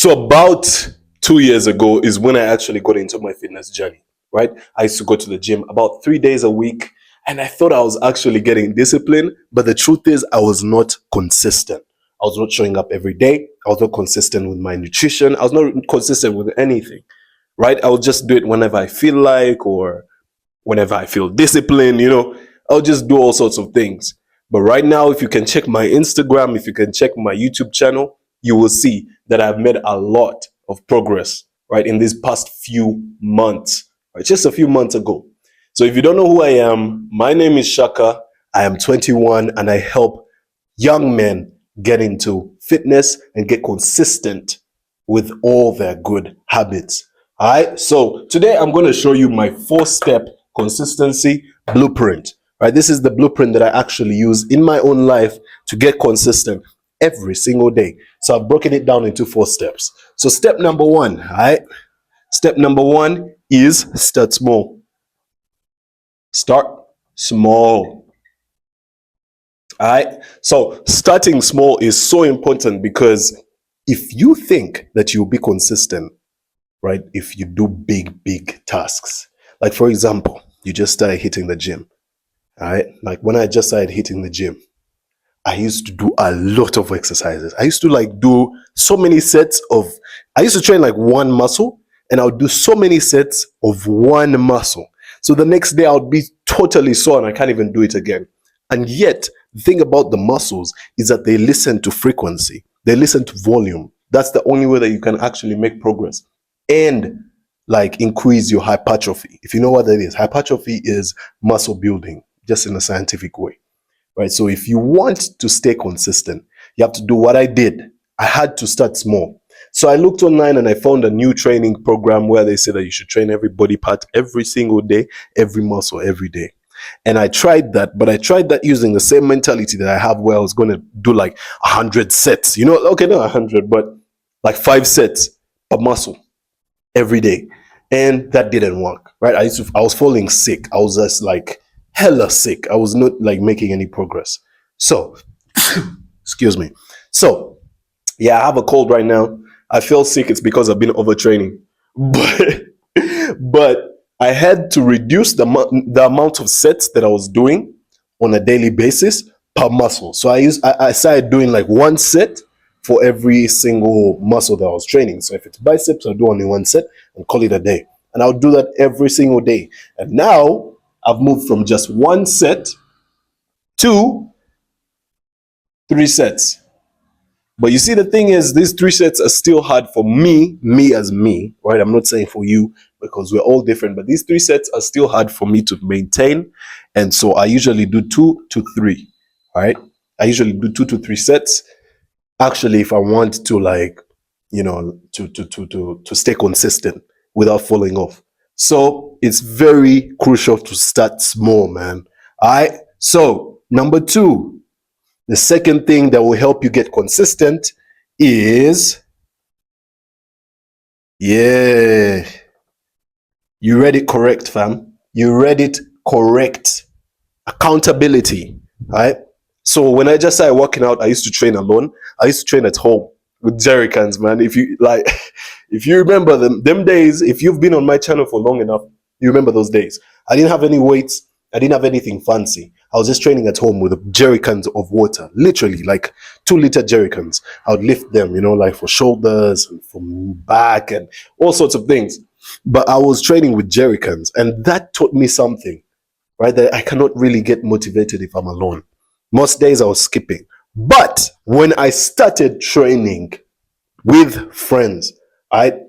So about 2 years ago is when I actually got into my fitness journey, right? I used to go to the gym about 3 days a week, and I thought I was actually getting discipline, but the truth is I was not consistent. I was not showing up every day. I was not consistent with my nutrition. I was not consistent with anything, right? I would just do it whenever I feel like, or whenever I feel disciplined, I'll just do all sorts of things. But right now, if you can check my Instagram, if you can check my YouTube channel, you will see that I've made a lot of progress, right, in these past few months, right, just a few months ago. So if you don't know who I am, my name is Shaka. I am 21 and I help young men get into fitness and get consistent with all their good habits. All right. So today I'm going to show you my 4-step consistency blueprint. Right. This is the blueprint that I actually use in my own life to get consistent every single day. So I've broken it down into 4 steps. So step number 1, all right? Step number 1 is start small. Start small. All right. So starting small is so important because if you think that you'll be consistent, right, if you do big tasks, like for example, you just started hitting the gym, all right? Like when I just started hitting the gym, I used to do a lot of exercises. I used to do so many sets of, I used to train like one muscle and I would do so many sets of one muscle. So the next day I would be totally sore and I can't even do it again. And yet, the thing about the muscles is that they listen to frequency, they listen to volume. That's the only way that you can actually make progress and increase your hypertrophy. If you know what that is, hypertrophy is muscle building, just in a scientific way, right? So if you want to stay consistent, you have to do what I did. I had to start small. So I looked online and I found a new training program where they say that you should train every body part every single day, every muscle every day. And I tried that, but I tried that using the same mentality that I have where I was going to do 100 sets, okay, not 100, but 5 sets per muscle every day. And that didn't work, right? I was falling sick. I was just hella sick. I was not making any progress. So, excuse me. So, yeah, I have a cold right now. I feel sick. It's because I've been overtraining. But I had to reduce the amount of sets that I was doing on a daily basis per muscle. So I started doing 1 set for every single muscle that I was training. So if it's biceps, I'll do only 1 set and call it a day. And I'll do that every single day. And now I've moved from just 1 set to 3 sets. But you see, the thing is, these 3 sets are still hard for me as me, right? I'm not saying for you because we're all different, but these 3 sets are still hard for me to maintain. And so I usually do 2 to 3, right? I usually do 2 to 3 sets. Actually, if I want to to stay consistent without falling off. So it's very crucial to start small, man. All right. So number 2, the second thing that will help you get consistent is, you read it correct, fam. You read it correct. Accountability, right? So when I just started working out, I used to train alone. I used to train at home with jerry cans, man. If you if you remember them days, if you've been on my channel for long enough, you remember those days. I didn't have any weights. I didn't have anything fancy. I was just training at home with jerry cans of water, literally 2-liter jerry cans. I would lift them, for shoulders and for back and all sorts of things. But I was training with jerry cans, and that taught me something, right? That I cannot really get motivated if I'm alone. Most days I was skipping. But when I started training with friends, I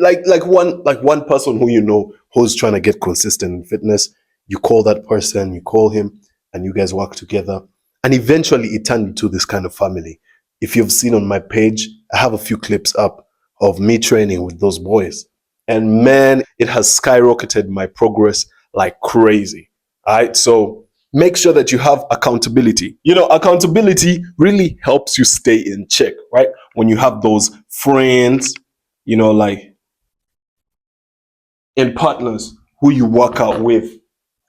like one person who who's trying to get consistent in fitness, you call that person, you call him, and you guys work together. And eventually it turned into this kind of family. If you've seen on my page, I have a few clips up of me training with those boys. And man, it has skyrocketed my progress like crazy. All right. So make sure that you have accountability. Accountability really helps you stay in check, right? When you have those friends, and partners who you work out with.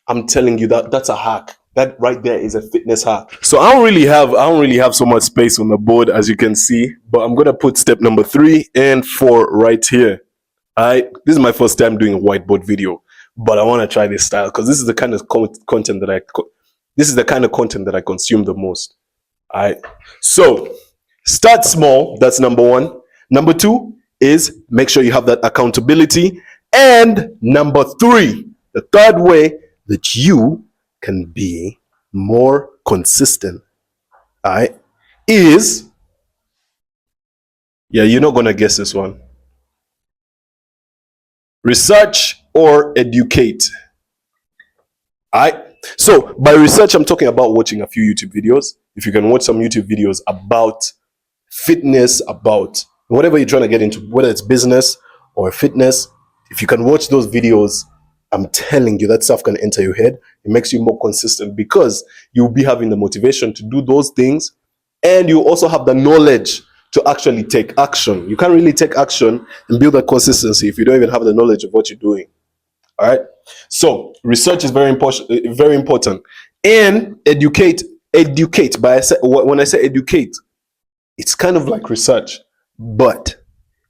I'm telling you that's a hack. That right there is a fitness hack. So I don't really have so much space on the board, as you can see, but I'm gonna put step number 3 and 4 right here. This is my first time doing a whiteboard video, but I want to try this style because this is the kind of content that I consume the most. All right. So start small. That's number 1. Number 2 is make sure you have that accountability. And number 3, the third way that you can be more consistent, all right, is, yeah, you're not going to guess this one. Research or educate. All right. So by research, I'm talking about watching a few YouTube videos. If you can watch some YouTube videos about fitness, about whatever you're trying to get into, whether it's business or fitness, if you can watch those videos, I'm telling you that stuff can enter your head. It makes you more consistent because you'll be having the motivation to do those things, and you also have the knowledge to actually take action. You can't really take action and build that consistency if you don't even have the knowledge of what you're doing. All right. So research is very important. Very important. And educate. But when I say educate, it's kind of like research, but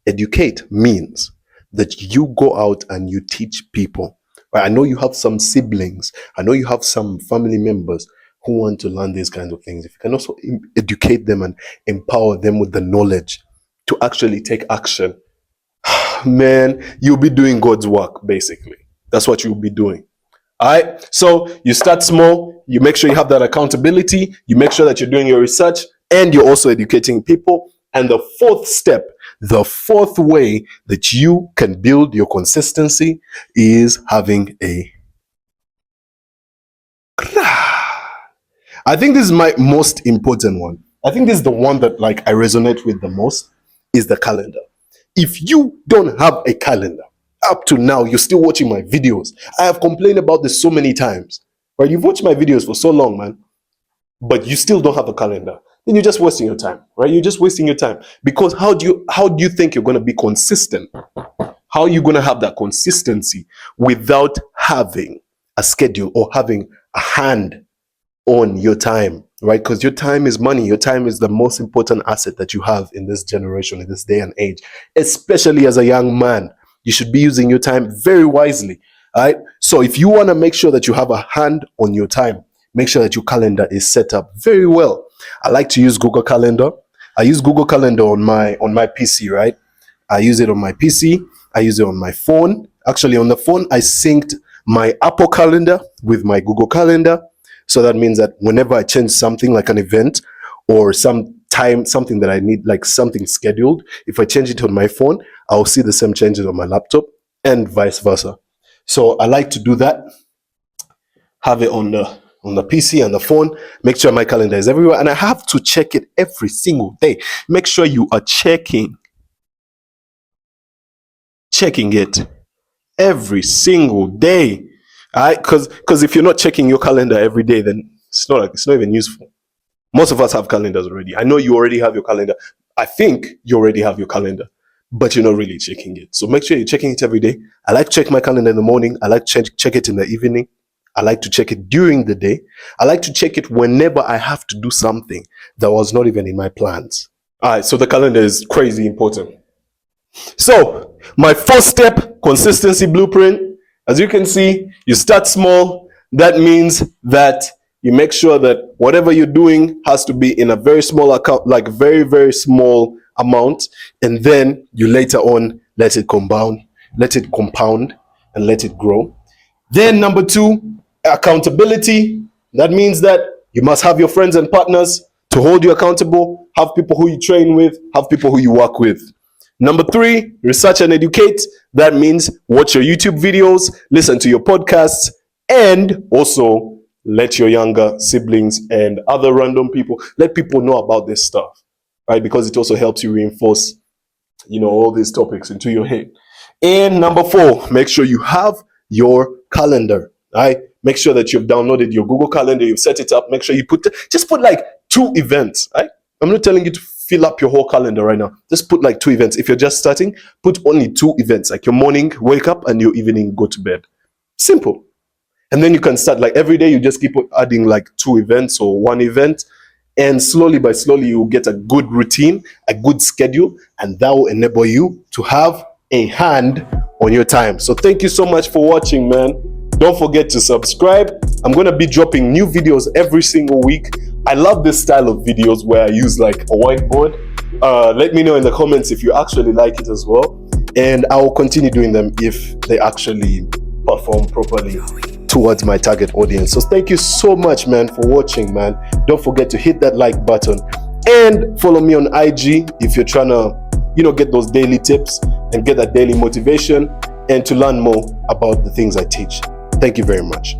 educate means that you go out and you teach people. Right? I know you have some siblings. I know you have some family members who want to learn these kinds of things. If you can also educate them and empower them with the knowledge to actually take action, man, you'll be doing God's work, basically. That's what you'll be doing. All right. So you start small. You make sure you have that accountability. You make sure that you're doing your research and you're also educating people. And the fourth step, the fourth way that you can build your consistency is having a. I think this is my most important one. I think this is the one that like I resonate with the most, is the calendar. If you don't have a calendar, up to now, you're still watching my videos. I have complained about this so many times. Right? You've watched my videos for so long, man, but you still don't have a calendar. Then you're just wasting your time, right? You're just wasting your time. Because how do you think you're going to be consistent? How are you going to have that consistency without having a schedule or having a hand on your time, right? Because your time is money. Your time is the most important asset that you have in this generation, in this day and age, especially as a young man. You should be using your time very wisely. All right. So if you want to make sure that you have a hand on your time, make sure that your calendar is set up very well. I like to use Google Calendar. I use Google Calendar on my PC, right? I use it on my PC. I use it on my phone. Actually, on the phone, I synced my Apple Calendar with my Google Calendar. So that means that whenever I change something like an event or something that I need, like something scheduled, if I change it on my phone, I'll see the same changes on my laptop and vice versa. So I like to do that. Have it on the PC and the phone. Make sure my calendar is everywhere, and I have to check it every single day. Make sure you are checking it every single day. All right, because if you're not checking your calendar every day, then it's not even useful. Most of us have calendars already. I know you already have your calendar. I think you already have your calendar, but you're not really checking it. So make sure you're checking it every day. I like to check my calendar in the morning. I like to check it in the evening. I like to check it during the day. I like to check it whenever I have to do something that was not even in my plans. All right, so the calendar is crazy important. So my first step, consistency blueprint. As you can see, you start small. That means that you make sure that whatever you're doing has to be in a very small account, like very, very small amount. And then you later on let it compound, and let it grow. Then number 2, accountability. That means that you must have your friends and partners to hold you accountable, have people who you train with, have people who you work with. Number 3, research and educate. That means watch your YouTube videos, listen to your podcasts, and also let your younger siblings and other random people, let people know about this stuff, right? Because it also helps you reinforce, all these topics into your head. And number 4, make sure you have your calendar, right? Make sure that you've downloaded your Google Calendar, you've set it up. Make sure you put like 2 events, right? I'm not telling you to fill up your whole calendar right now. Just put like 2 events. If you're just starting, put only 2 events, like your morning, wake up, and your evening, go to bed. Simple. And then you can start, like every day you just keep adding like 2 events or 1 event, and slowly by slowly you will get a good routine, a good schedule, and that will enable you to have a hand on your time. So thank you so much for watching, man. Don't forget to subscribe. I'm gonna be dropping new videos every single week. I love this style of videos where I use like a whiteboard. Let me know in the comments if you actually like it as well, and I will continue doing them if they actually perform properly towards my target audience. So thank you so much, man, for watching, man. Don't forget to hit that like button and follow me on IG if you're trying to, get those daily tips and get that daily motivation and to learn more about the things I teach. Thank you very much.